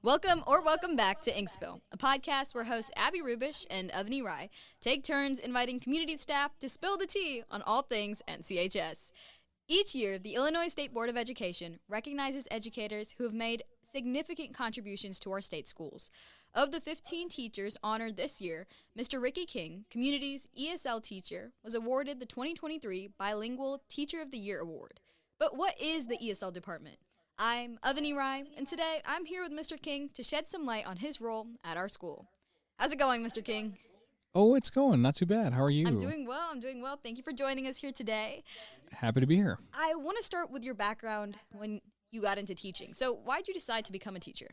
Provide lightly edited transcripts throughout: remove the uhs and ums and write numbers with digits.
Welcome back to Inkspill, a podcast where hosts Abby Rubish and Avani Rai take turns inviting community staff to spill the tea on all things NCHS. Each year, the Illinois State Board of Education recognizes educators who have made significant contributions to our state schools. Of the 15 teachers honored this year, Mr. Ricky King, Community's ESL teacher, was awarded the 2023 Bilingual Teacher of the Year Award. But what is the ESL Department? I'm Avani Rai, and today I'm here with Mr. King to shed some light on his role at our school. How's it going, Mr. King? Oh, it's going. Not too bad. How are you? I'm doing well. Thank you for joining us here today. Happy to be here. I want to start with your background when you got into teaching. So why did you decide to become a teacher?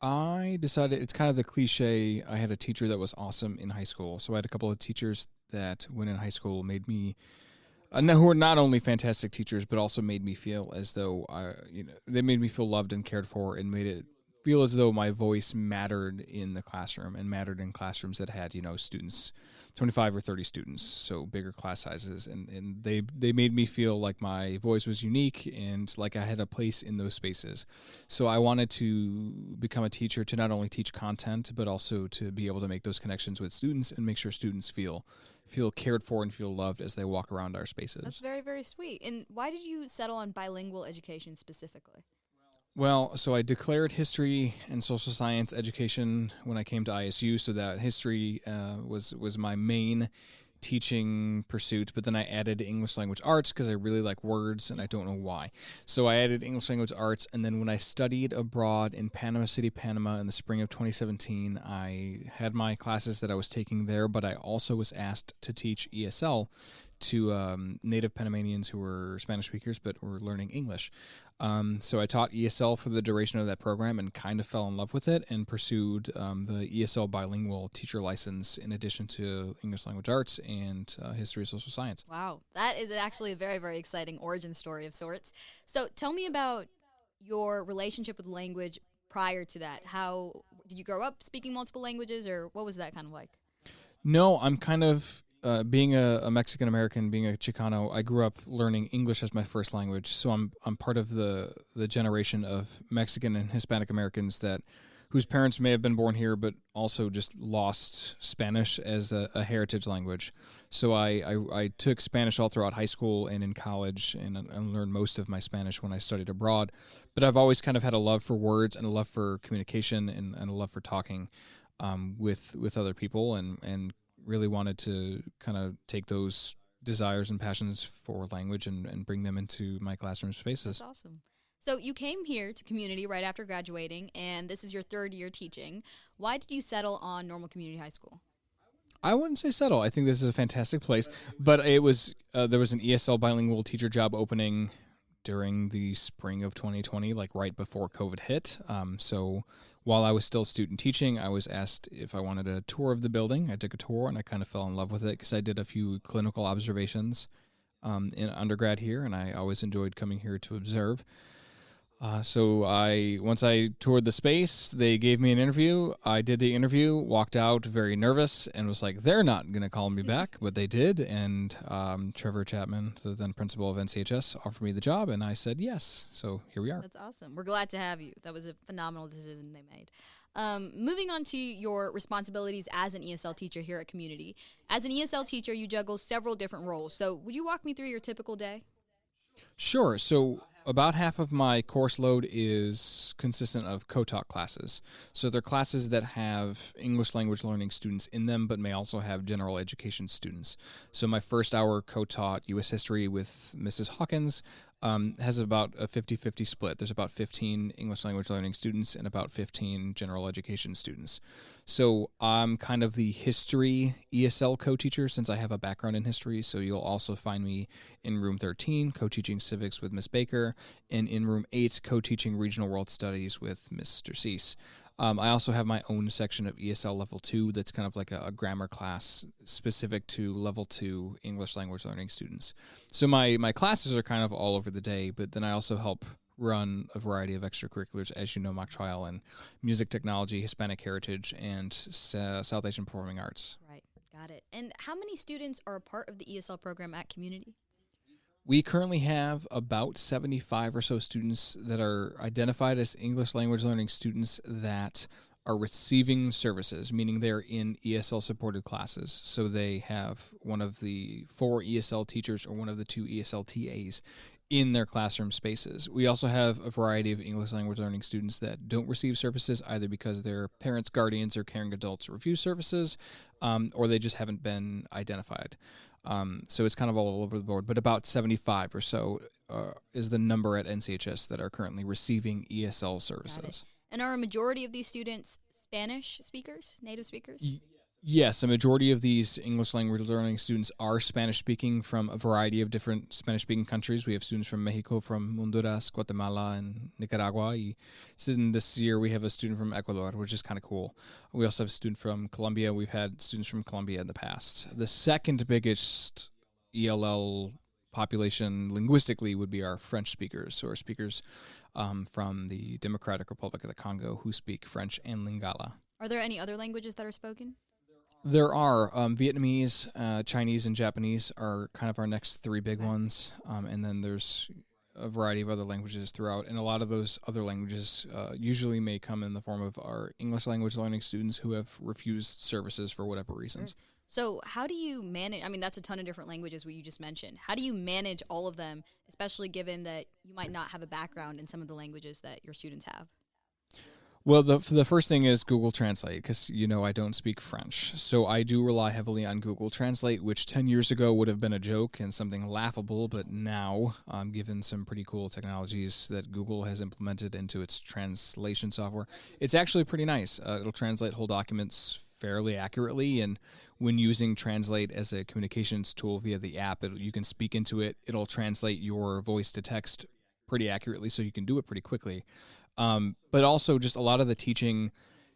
I decided, it's kind of the cliche, I had a teacher that was awesome in high school. So I had a couple of teachers that, when in high school, made me who were not only fantastic teachers, but also made me feel as though they made me feel loved and cared for, and made it feel as though my voice mattered in the classroom and mattered in classrooms that had students, 25 or 30 students, so bigger class sizes, and they made me feel like my voice was unique and like I had a place in those spaces. So I wanted to become a teacher to not only teach content, but also to be able to make those connections with students and make sure students feel cared for and feel loved as they walk around our spaces. That's very, very sweet. And why did you settle on bilingual education specifically? Well, so I declared history and social science education when I came to ISU, so that history was my main teaching pursuit, but then I added English language arts because I really like words and I don't know why. So I added English language arts, and then when I studied abroad in Panama City, Panama in the spring of 2017, I had my classes that I was taking there, but I also was asked to teach ESL to native Panamanians who were Spanish speakers but were learning English. So I taught ESL for the duration of that program and kind of fell in love with it and pursued the ESL bilingual teacher license in addition to English language arts and history and social science. Wow, that is actually a very, very exciting origin story of sorts. So tell me about your relationship with language prior to that. How did you grow up speaking multiple languages, or what was that kind of like? No, I'm kind of... being a Mexican-American, being a Chicano, I grew up learning English as my first language, so I'm part of the generation of Mexican and Hispanic Americans whose parents may have been born here, but also just lost Spanish as a heritage language. So I took Spanish all throughout high school and in college, and learned most of my Spanish when I studied abroad. But I've always kind of had a love for words and a love for communication and a love for talking with other people, and really wanted to kind of take those desires and passions for language and bring them into my classroom spaces. That's awesome. So you came here to community right after graduating, and this is your third year teaching. Why did you settle on Normal Community High School? I wouldn't say settle. I think this is a fantastic place, but it was there was an ESL bilingual teacher job opening during the spring of 2020, like right before COVID hit. So while I was still student teaching, I was asked if I wanted a tour of the building. I took a tour, and I kind of fell in love with it because I did a few clinical observations in undergrad here, and I always enjoyed coming here to observe. So once I toured the space, they gave me an interview. I did the interview, walked out very nervous, and was like, they're not going to call me back, but they did. And Trevor Chapman, the then principal of NCHS, offered me the job, and I said yes. So here we are. That's awesome. We're glad to have you. That was a phenomenal decision they made. Moving on to your responsibilities as an ESL teacher here at Community. As an ESL teacher, you juggle several different roles. So would you walk me through your typical day? Sure. So about half of my course load is consistent of co-taught classes. So they're classes that have English language learning students in them, but may also have general education students. So my first hour co-taught U.S. history with Mrs. Hawkins has about a 50-50 split. There's about 15 English language learning students and about 15 general education students. So I'm kind of the history ESL co-teacher since I have a background in history. So you'll also find me in room 13 co-teaching civics with Miss Baker, and in room 8 co-teaching regional world studies with Mr. Cease. I also have my own section of ESL Level 2 that's kind of like a grammar class specific to Level 2 English language learning students. So my classes are kind of all over the day, but then I also help run a variety of extracurriculars, as you know, mock trial and music technology, Hispanic heritage, and South Asian performing arts. Right, got it. And how many students are a part of the ESL program at Community? We currently have about 75 or so students that are identified as English language learning students that are receiving services, meaning they're in ESL supported classes. So they have one of the 4 ESL teachers or one of the 2 ESL TAs in their classroom spaces. We also have a variety of English language learning students that don't receive services either because their parents, guardians, or caring adults refuse services, or they just haven't been identified. So it's kind of all over the board, but about 75 or so is the number at NCHS that are currently receiving ESL services. And are a majority of these students Spanish speakers, native speakers? Yes, a majority of these English language learning students are Spanish-speaking from a variety of different Spanish-speaking countries. We have students from Mexico, from Honduras, Guatemala, and Nicaragua. This year we have a student from Ecuador, which is kind of cool. We also have a student from Colombia. We've had students from Colombia in the past. The second biggest ELL population linguistically would be our French speakers, or speakers from the Democratic Republic of the Congo who speak French and Lingala. Are there any other languages that are spoken? There are. Vietnamese, Chinese, and Japanese are kind of our next 3 big ones. And then there's a variety of other languages throughout. And a lot of those other languages usually may come in the form of our English language learning students who have refused services for whatever reasons. Sure. So how do you manage, that's a ton of different languages what you just mentioned. How do you manage all of them, especially given that you might not have a background in some of the languages that your students have? Well, the first thing is Google Translate, because I don't speak French. So I do rely heavily on Google Translate, which 10 years ago would have been a joke and something laughable, but now, given some pretty cool technologies that Google has implemented into its translation software, it's actually pretty nice. It'll translate whole documents fairly accurately, and when using Translate as a communications tool via the app, you can speak into it. It'll translate your voice to text pretty accurately, so you can do it pretty quickly. But also just a lot of the teaching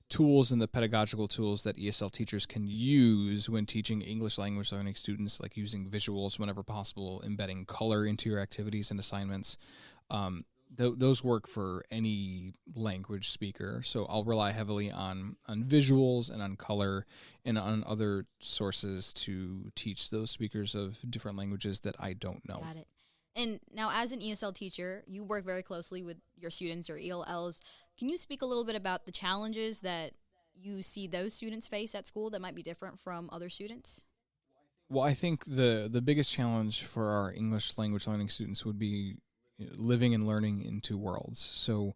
tools and the pedagogical tools that ESL teachers can use when teaching English language learning students, like using visuals whenever possible, embedding color into your activities and assignments. Those work for any language speaker. So I'll rely heavily on visuals and on color and on other sources to teach those speakers of different languages that I don't know. Got it. And now, as an ESL teacher, you work very closely with your students or ELLs. Can you speak a little bit about the challenges that you see those students face at school that might be different from other students? Well, I think the biggest challenge for our English language learning students would be living and learning in 2 worlds. So,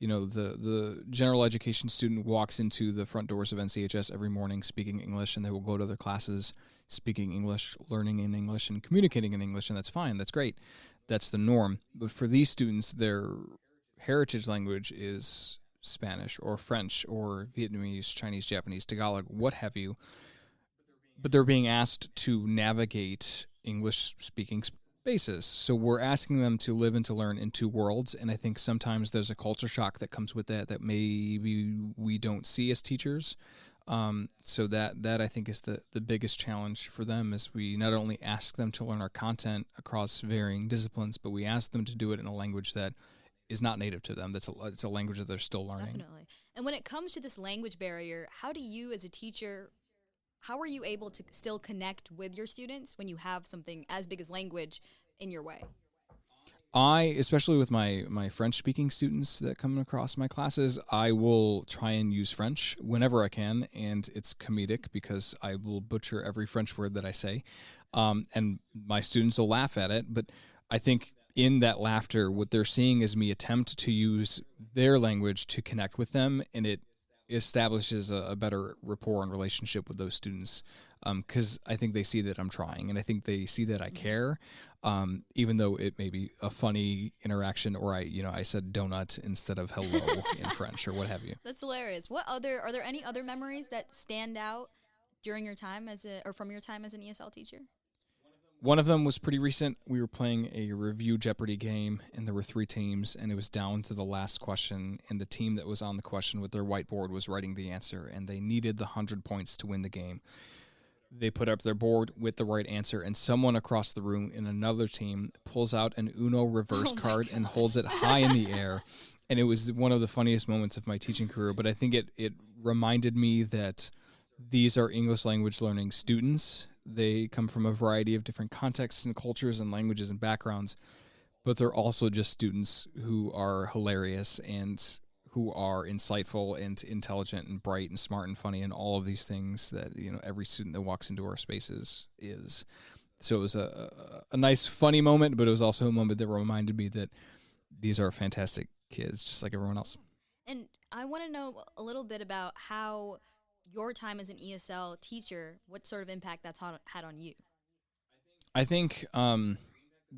the general education student walks into the front doors of NCHS every morning speaking English, and they will go to their classes speaking English, learning in English, and communicating in English, and that's fine. That's great. That's the norm. But for these students, their heritage language is Spanish or French or Vietnamese, Chinese, Japanese, Tagalog, what have you. But they're being asked to navigate English-speaking spaces. So we're asking them to live and to learn in 2 worlds, and I think sometimes there's a culture shock that comes with that maybe we don't see as teachers. So that I think is the biggest challenge for them, is we not only ask them to learn our content across varying disciplines, but we ask them to do it in a language that is not native to them. It's a language that they're still learning. Definitely. And when it comes to this language barrier, how do you as a teacher, how are you able to still connect with your students when you have something as big as language in your way? Especially with my French-speaking students that come across my classes, I will try and use French whenever I can, and it's comedic because I will butcher every French word that I say, and my students will laugh at it, but I think in that laughter, what they're seeing is me attempt to use their language to connect with them, and it establishes a better rapport and relationship with those students, because I think they see that I'm trying, and I think they see that I care, even though it may be a funny interaction, or I said donut instead of hello in French or what have you. That's hilarious. Are there any other memories that stand out during your time from your time as an ESL teacher? One of them was pretty recent. We were playing a review Jeopardy game, and there were 3 teams, and it was down to the last question, and the team that was on the question with their whiteboard was writing the answer, and they needed the 100 points to win the game. They put up their board with the right answer, and someone across the room in another team pulls out an Uno reverse card and holds it high in the air, and it was one of the funniest moments of my teaching career, but I think it reminded me that these are English language learning students They come from a variety of different contexts and cultures and languages and backgrounds, but they're also just students who are hilarious and who are insightful and intelligent and bright and smart and funny and all of these things that, you know, every student that walks into our spaces is. So it was a nice, funny moment, but it was also a moment that reminded me that these are fantastic kids, just like everyone else. And I want to know a little bit about how your time as an ESL teacher, what sort of impact that's had on you. I think the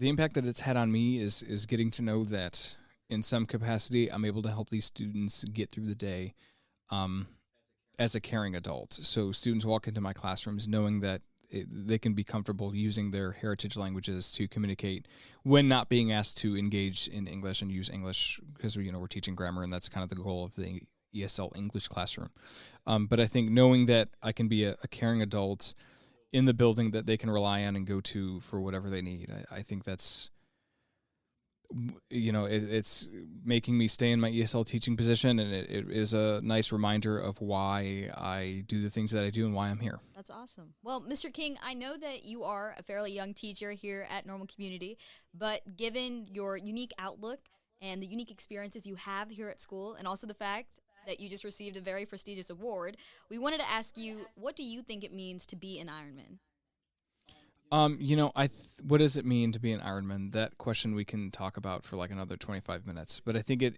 impact that it's had on me is getting to know that in some capacity I'm able to help these students get through the day as a caring adult. So students walk into my classrooms knowing that they can be comfortable using their heritage languages to communicate when not being asked to engage in English and use English, because we're teaching grammar, and that's kind of the goal of the ESL English classroom. But I think knowing that I can be a caring adult in the building that they can rely on and go to for whatever they need, I think that's, it's making me stay in my ESL teaching position, and it is a nice reminder of why I do the things that I do and why I'm here. That's awesome. Well, Mr. King, I know that you are a fairly young teacher here at Normal Community, but given your unique outlook and the unique experiences you have here at school, and also the fact that you just received a very prestigious award, we wanted to ask you, what do you think it means to be an Ironman? What does it mean to be an Ironman? That question we can talk about for like another 25 minutes. But I think it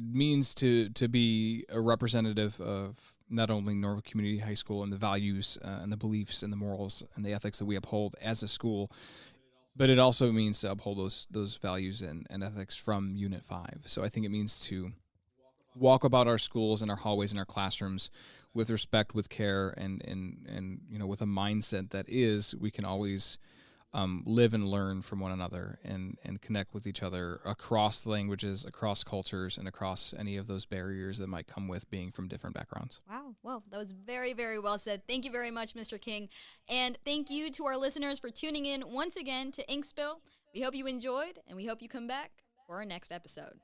means to be a representative of not only Normal Community High School and the values and the beliefs and the morals and the ethics that we uphold as a school, but it also means to uphold those values and ethics from Unit 5. So I think it means to walk about our schools and our hallways and our classrooms with respect, with care, and with a mindset that is we can always live and learn from one another and connect with each other across the languages, across cultures, and across any of those barriers that might come with being from different backgrounds. Wow. Well, that was very, very well said. Thank you very much, Mr. King. And thank you to our listeners for tuning in once again to Inkspill. We hope you enjoyed, and we hope you come back for our next episode.